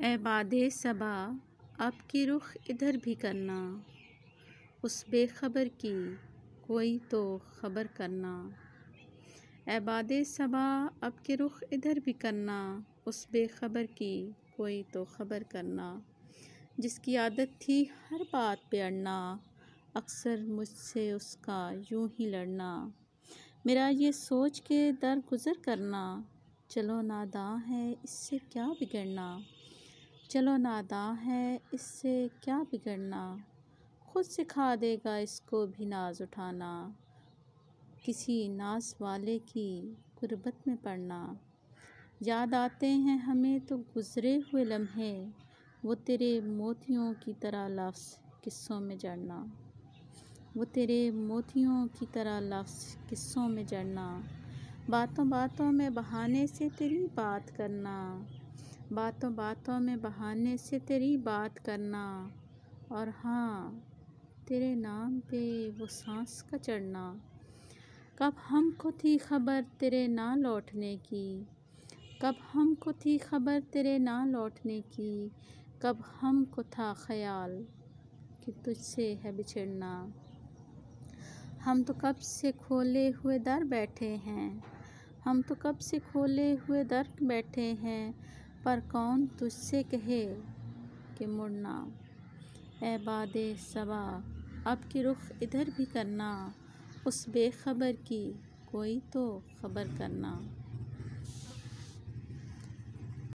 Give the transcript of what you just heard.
ए बादे सबा अब की रुख इधर भी करना, उस बेखबर की कोई तो खबर करना। ए बादे सबा अब की रुख इधर भी करना, उस बेखबर की कोई तो खबर करना। जिसकी आदत थी हर बात पे अड़ना, अक्सर मुझसे उसका यूं ही लड़ना। मेरा ये सोच के दरगुजर करना, चलो नादां है इससे क्या बिगड़ना। चलो नादां है इससे क्या बिगड़ना, खुद सिखा देगा इसको भी नाज उठाना। किसी नाज वाले की गुर्बत में पड़ना। याद आते हैं हमें तो गुजरे हुए लम्हे, वो तेरे मोतियों की तरह लफ्ज़ किस्सों में जड़ना। वो तेरे मोतियों की तरह लफ्ज़ किस्सों में जड़ना। बातों बातों में बहाने से तेरी बात करना, बातों बातों में बहाने से तेरी बात करना। और हाँ, तेरे नाम पे वो सांस का चढ़ना। कब हमको थी खबर तेरे ना लौटने की, कब हमको थी खबर तेरे ना लौटने की। कब हमको था ख्याल कि तुझसे है बिछड़ना। हम तो कब से खोले हुए दर बैठे हैं, हम तो कब से खोले हुए दर बैठे हैं, पर कौन तुझसे कहे कि मुड़ना। ए बादे सबा अब की रुख इधर भी करना, उस बेखबर की कोई तो खबर करना।